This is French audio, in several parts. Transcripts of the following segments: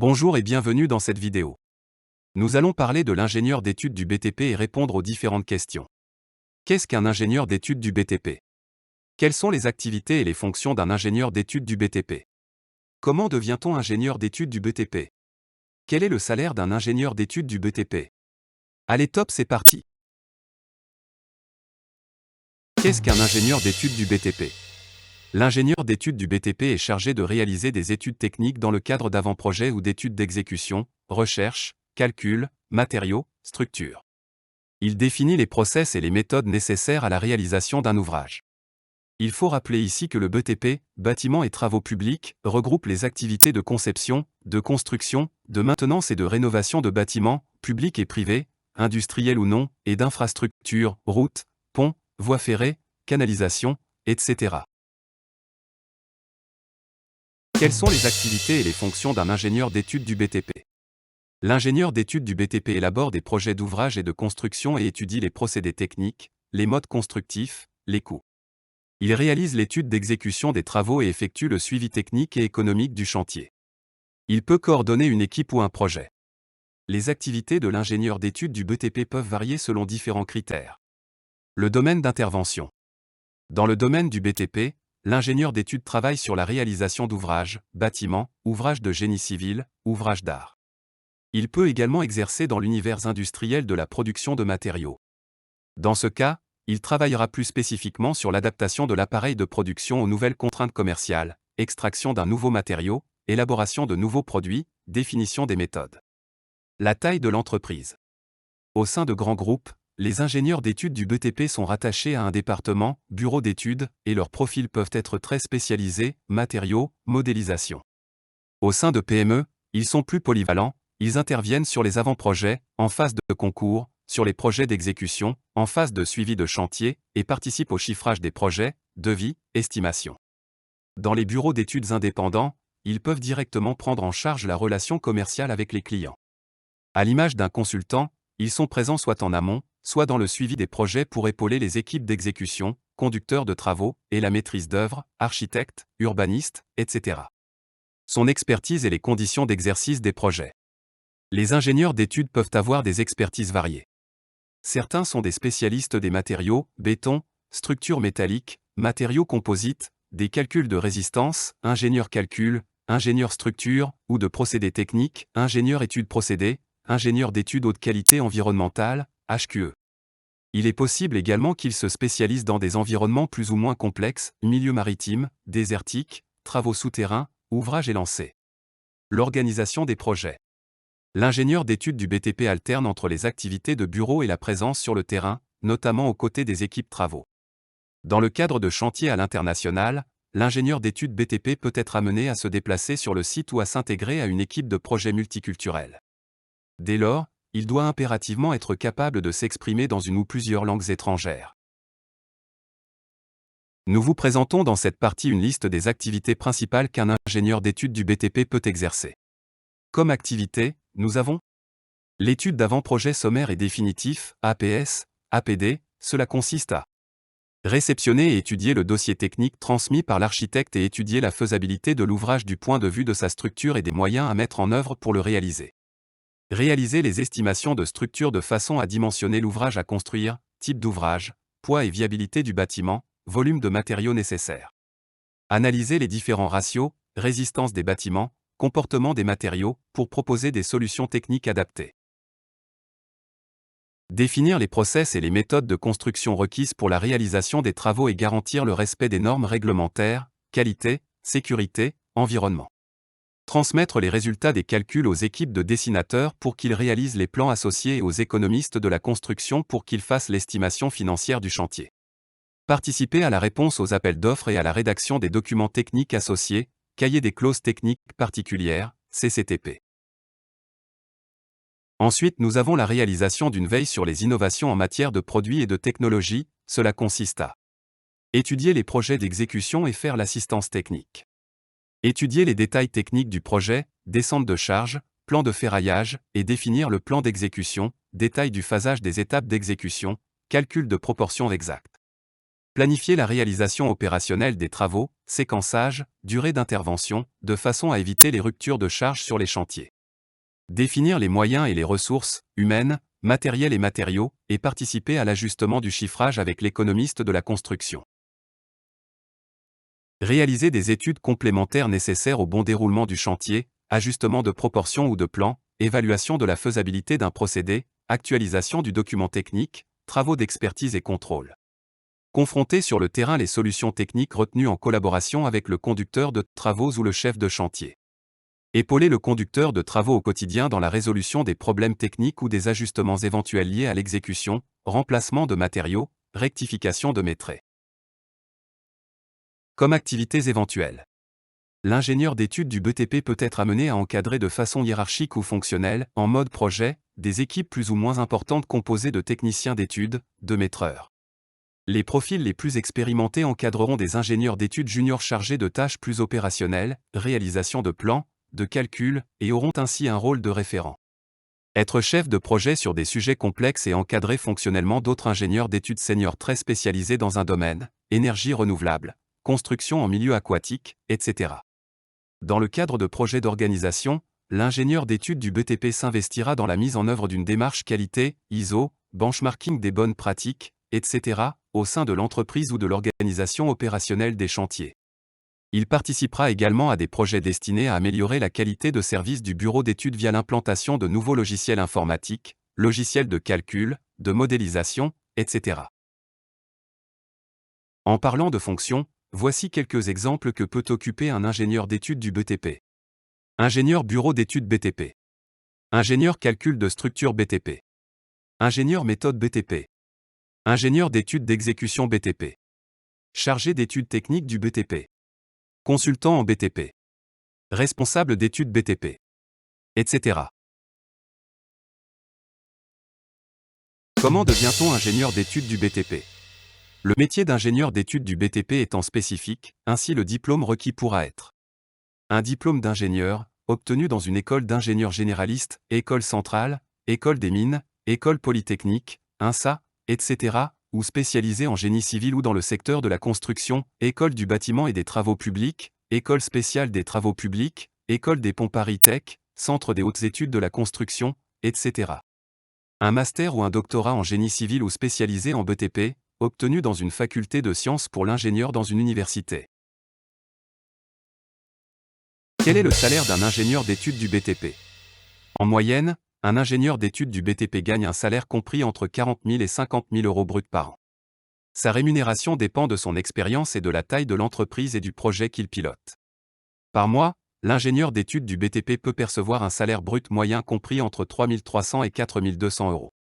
Bonjour et bienvenue dans cette vidéo. Nous allons parler de l'ingénieur d'études du BTP et répondre aux différentes questions. Qu'est-ce qu'un ingénieur d'études du BTP? Quelles sont les activités et les fonctions d'un ingénieur d'études du BTP? Comment devient-on ingénieur d'études du BTP? Quel est le salaire d'un ingénieur d'études du BTP? Allez top, c'est parti! Qu'est-ce qu'un ingénieur d'études du BTP? L'ingénieur d'études du BTP est chargé de réaliser des études techniques dans le cadre d'avant-projets ou d'études d'exécution, recherche, calcul, matériaux, structure. Il définit les process et les méthodes nécessaires à la réalisation d'un ouvrage. Il faut rappeler ici que le BTP, bâtiments et travaux publics, regroupe les activités de conception, de construction, de maintenance et de rénovation de bâtiments, publics et privés, industriels ou non, et d'infrastructures, routes, ponts, voies ferrées, canalisations, etc. Quelles sont les activités et les fonctions d'un ingénieur d'études du BTP? L'ingénieur d'études du BTP élabore des projets d'ouvrage et de construction et étudie les procédés techniques, les modes constructifs, les coûts. Il réalise l'étude d'exécution des travaux et effectue le suivi technique et économique du chantier. Il peut coordonner une équipe ou un projet. Les activités de l'ingénieur d'études du BTP peuvent varier selon différents critères. Le domaine d'intervention. Dans le domaine du BTP, l'ingénieur d'études travaille sur la réalisation d'ouvrages, bâtiments, ouvrages de génie civil, ouvrages d'art. Il peut également exercer dans l'univers industriel de la production de matériaux. Dans ce cas, il travaillera plus spécifiquement sur l'adaptation de l'appareil de production aux nouvelles contraintes commerciales, extraction d'un nouveau matériau, élaboration de nouveaux produits, définition des méthodes. La taille de l'entreprise. Au sein de grands groupes, les ingénieurs d'études du BTP sont rattachés à un département, bureau d'études, et leurs profils peuvent être très spécialisés, matériaux, modélisation. Au sein de PME, ils sont plus polyvalents, ils interviennent sur les avant-projets, en phase de concours, sur les projets d'exécution, en phase de suivi de chantier, et participent au chiffrage des projets, devis, estimation. Dans les bureaux d'études indépendants, ils peuvent directement prendre en charge la relation commerciale avec les clients. À l'image d'un consultant, ils sont présents soit en amont, soit dans le suivi des projets pour épauler les équipes d'exécution, conducteurs de travaux, et la maîtrise d'œuvre, architectes, urbanistes, etc. Son expertise et les conditions d'exercice des projets. Les ingénieurs d'études peuvent avoir des expertises variées. Certains sont des spécialistes des matériaux, béton, structures métalliques, matériaux composites, des calculs de résistance, ingénieurs calcul, ingénieurs structure, ou de procédés techniques, ingénieurs études procédés, ingénieurs d'études haute qualité environnementale, HQE. Il est possible également qu'ils se spécialisent dans des environnements plus ou moins complexes, milieux maritimes, désertiques, travaux souterrains, ouvrages et lancers. L'organisation des projets. L'ingénieur d'études du BTP alterne entre les activités de bureau et la présence sur le terrain, notamment aux côtés des équipes travaux. Dans le cadre de chantiers à l'international, l'ingénieur d'études BTP peut être amené à se déplacer sur le site ou à s'intégrer à une équipe de projet multiculturel. Dès lors, il doit impérativement être capable de s'exprimer dans une ou plusieurs langues étrangères. Nous vous présentons dans cette partie une liste des activités principales qu'un ingénieur d'études du BTP peut exercer. Comme activité, nous avons l'étude d'avant-projet sommaire et définitif, APS, APD, cela consiste à réceptionner et étudier le dossier technique transmis par l'architecte et étudier la faisabilité de l'ouvrage du point de vue de sa structure et des moyens à mettre en œuvre pour le réaliser. Réaliser les estimations de structure de façon à dimensionner l'ouvrage à construire, type d'ouvrage, poids et viabilité du bâtiment, volume de matériaux nécessaires. Analyser les différents ratios, résistance des bâtiments, comportement des matériaux, pour proposer des solutions techniques adaptées. Définir les process et les méthodes de construction requises pour la réalisation des travaux et garantir le respect des normes réglementaires, qualité, sécurité, environnement. Transmettre les résultats des calculs aux équipes de dessinateurs pour qu'ils réalisent les plans associés et aux économistes de la construction pour qu'ils fassent l'estimation financière du chantier. Participer à la réponse aux appels d'offres et à la rédaction des documents techniques associés, cahier des clauses techniques particulières, CCTP. Ensuite, nous avons la réalisation d'une veille sur les innovations en matière de produits et de technologies, cela consiste à étudier les projets d'exécution et faire l'assistance technique. Étudier les détails techniques du projet, descente de charge, plan de ferraillage, et définir le plan d'exécution, détail du phasage des étapes d'exécution, calcul de proportions exactes. Planifier la réalisation opérationnelle des travaux, séquençage, durée d'intervention, de façon à éviter les ruptures de charge sur les chantiers. Définir les moyens et les ressources, humaines, matérielles et matériaux, et participer à l'ajustement du chiffrage avec l'économiste de la construction. Réaliser des études complémentaires nécessaires au bon déroulement du chantier, ajustement de proportions ou de plans, évaluation de la faisabilité d'un procédé, actualisation du document technique, travaux d'expertise et contrôle. Confronter sur le terrain les solutions techniques retenues en collaboration avec le conducteur de travaux ou le chef de chantier. Épauler le conducteur de travaux au quotidien dans la résolution des problèmes techniques ou des ajustements éventuels liés à l'exécution, remplacement de matériaux, rectification de maîtrise. Comme activités éventuelles. L'ingénieur d'études du BTP peut être amené à encadrer de façon hiérarchique ou fonctionnelle, en mode projet, des équipes plus ou moins importantes composées de techniciens d'études, de maîtreurs. Les profils les plus expérimentés encadreront des ingénieurs d'études juniors chargés de tâches plus opérationnelles, réalisation de plans, de calculs, et auront ainsi un rôle de référent. Être chef de projet sur des sujets complexes et encadrer fonctionnellement d'autres ingénieurs d'études seniors très spécialisés dans un domaine, énergie renouvelable, construction en milieu aquatique, etc. Dans le cadre de projets d'organisation, l'ingénieur d'études du BTP s'investira dans la mise en œuvre d'une démarche qualité, ISO, benchmarking des bonnes pratiques, etc., au sein de l'entreprise ou de l'organisation opérationnelle des chantiers. Il participera également à des projets destinés à améliorer la qualité de service du bureau d'études via l'implantation de nouveaux logiciels informatiques, logiciels de calcul, de modélisation, etc. En parlant de fonctions, voici quelques exemples que peut occuper un ingénieur d'études du BTP. Ingénieur bureau d'études BTP. Ingénieur calcul de structure BTP. Ingénieur méthode BTP. Ingénieur d'études d'exécution BTP. Chargé d'études techniques du BTP. Consultant en BTP. Responsable d'études BTP. Etc. Comment devient-on ingénieur d'études du BTP? Le métier d'ingénieur d'études du BTP étant spécifique, ainsi le diplôme requis pourra être un diplôme d'ingénieur, obtenu dans une école d'ingénieurs généralistes, école centrale, école des mines, école polytechnique, INSA, etc., ou spécialisé en génie civil ou dans le secteur de la construction, école du bâtiment et des travaux publics, école spéciale des travaux publics, école des ponts Paris Tech, centre des hautes études de la construction, etc. Un master ou un doctorat en génie civil ou spécialisé en BTP, obtenu dans une faculté de sciences pour l'ingénieur dans une université. Quel est le salaire d'un ingénieur d'études du BTP? En moyenne, un ingénieur d'études du BTP gagne un salaire compris entre 40 000 et 50 000 euros bruts par an. Sa rémunération dépend de son expérience et de la taille de l'entreprise et du projet qu'il pilote. Par mois, l'ingénieur d'études du BTP peut percevoir un salaire brut moyen compris entre 3 300 et 4 200 euros.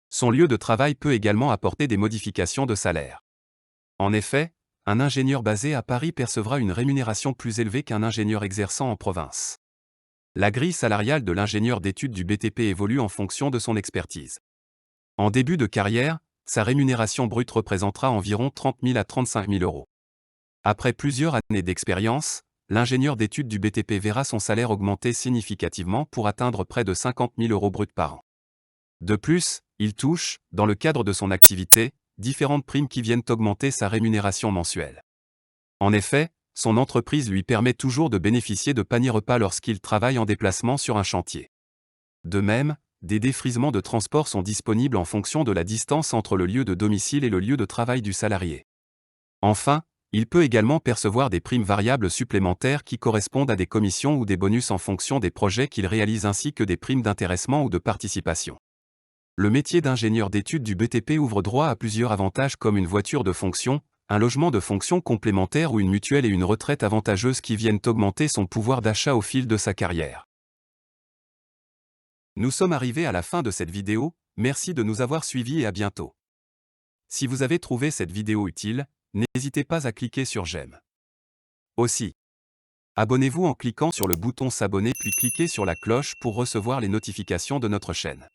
Son lieu de travail peut également apporter des modifications de salaire. En effet, un ingénieur basé à Paris percevra une rémunération plus élevée qu'un ingénieur exerçant en province. La grille salariale de l'ingénieur d'études du BTP évolue en fonction de son expertise. En début de carrière, sa rémunération brute représentera environ 30 000 à 35 000 euros. Après plusieurs années d'expérience, l'ingénieur d'études du BTP verra son salaire augmenter significativement pour atteindre près de 50 000 euros bruts par an. De plus, il touche, dans le cadre de son activité, différentes primes qui viennent augmenter sa rémunération mensuelle. En effet, son entreprise lui permet toujours de bénéficier de paniers repas lorsqu'il travaille en déplacement sur un chantier. De même, des défrisements de transport sont disponibles en fonction de la distance entre le lieu de domicile et le lieu de travail du salarié. Enfin, il peut également percevoir des primes variables supplémentaires qui correspondent à des commissions ou des bonus en fonction des projets qu'il réalise ainsi que des primes d'intéressement ou de participation. Le métier d'ingénieur d'études du BTP ouvre droit à plusieurs avantages comme une voiture de fonction, un logement de fonction complémentaire ou une mutuelle et une retraite avantageuse qui viennent augmenter son pouvoir d'achat au fil de sa carrière. Nous sommes arrivés à la fin de cette vidéo, merci de nous avoir suivis et à bientôt. Si vous avez trouvé cette vidéo utile, n'hésitez pas à cliquer sur j'aime. Aussi, abonnez-vous en cliquant sur le bouton s'abonner puis cliquez sur la cloche pour recevoir les notifications de notre chaîne.